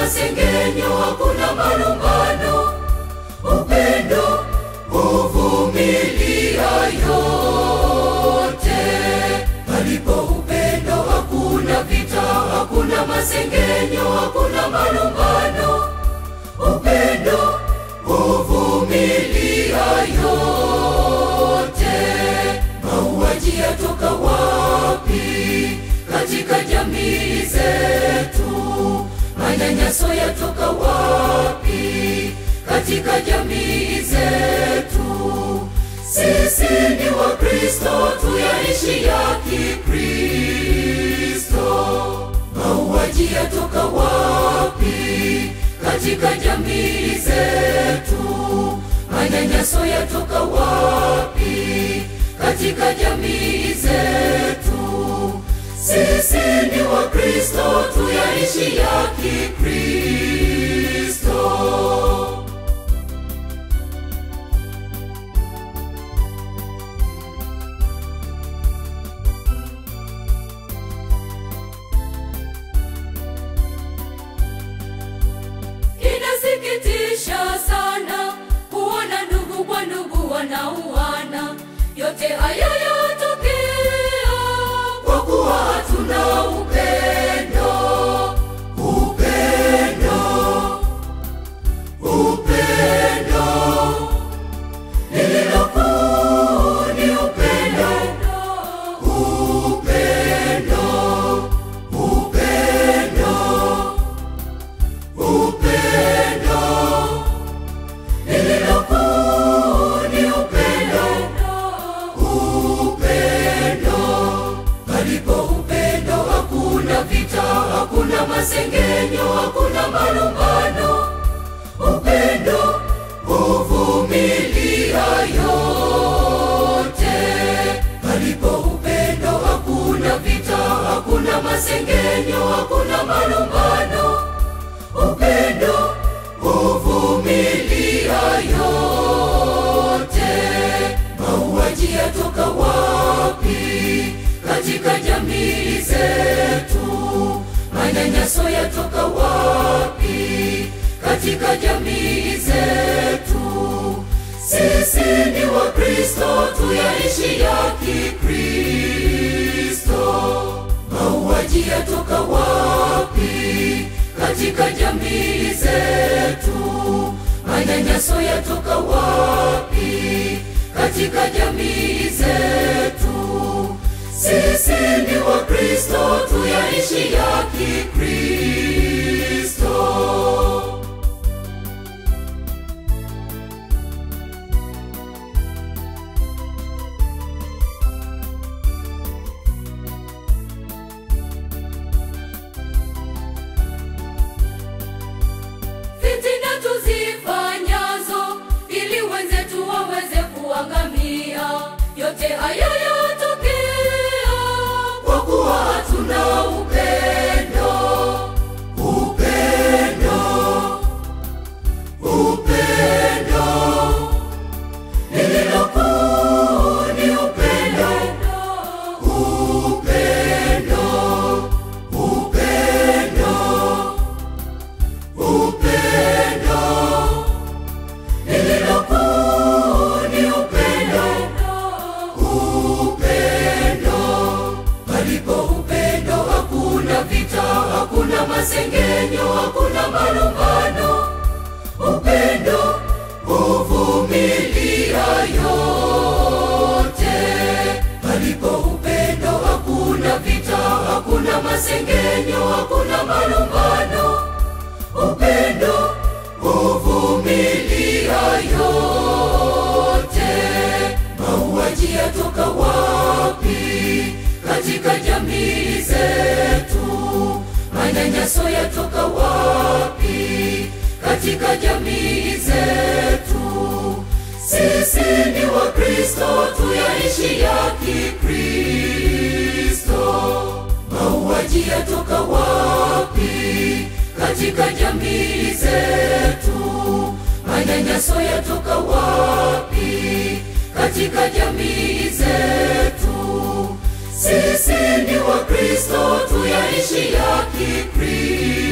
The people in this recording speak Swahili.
masengenyo, hakuna malumbano. Upendo huvumilia yote. Palipo upendo hakuna vita, hakuna masengenyo, hakuna malumbano. Upendo huvumilia yote. Mauaji yatoka wapi katika jamii zetu? Manyanyaso yatoka wapi katika jamii zetu? Sisi ni Wakristo, tuyaishi ya Kikristo. Mauaji yatoka wapi katika jamii zetu? Manyanyaso yatoka wapi katika jamii zetu? Sisi ni Wakristo, tuyaishi ya Kikristo. Inasikitisha sana kuona ndugu kwa ndugu wanauana. Yote haya yatokea kwa kuwa hatuna upendo. Upendo, upendo, lililokuu ni upendo. Upendo, upendo, upendo, lililokuu ni upendo. Upendo, palipo upendo hakuna vita, hakuna masengenyo, hakuna malumbano. Upendo huvumilia yote. Palipo upendo hakuna vita, hakuna masengenyo, hakuna malumbano. Upendo huvumilia yote. Mauaji yatoka wapi katika jamii zetu? Manyanyaso yatoka wapi katika jamii zetu? Sisi ni Wakristo, tuyaishi ya Kikristo. Mauaji yatoka wapi katika jamii zetu? Manyanyaso yatoka wapi katika jamii zetu? Sisi ni Wakristo, tuyaishi ya Kikristo. Fitina tuzifanyazo ili wenzetu waweze kuangamia, yote haya yatokea kwa kuwa hatuna upendo. Upendo, upendo, lililokuu ni upendo. Upendo, upendo, upendo, lililokuu ni upendo. Upendo, palipo upendo hakuna vita, hakuna masengenyo, hakuna malumbano. Upendo huvumilia yote. Palipo upendo hakuna vita, hakuna masengenyo, hakuna malumbano. Upendo huvumilia yote. Mauaji yatoka wapi katika jamii zetu? Manyanyaso yatoka wapi katika jamii zetu? Sisi ni Wakristo, tuyaishi ya Kikristo. Mauaji yatoka wapi katika jamii zetu? Manyanyaso yatoka wapi katika jamii zetu? Sisi ni Wakristo, tuyaishi ya Kikristo.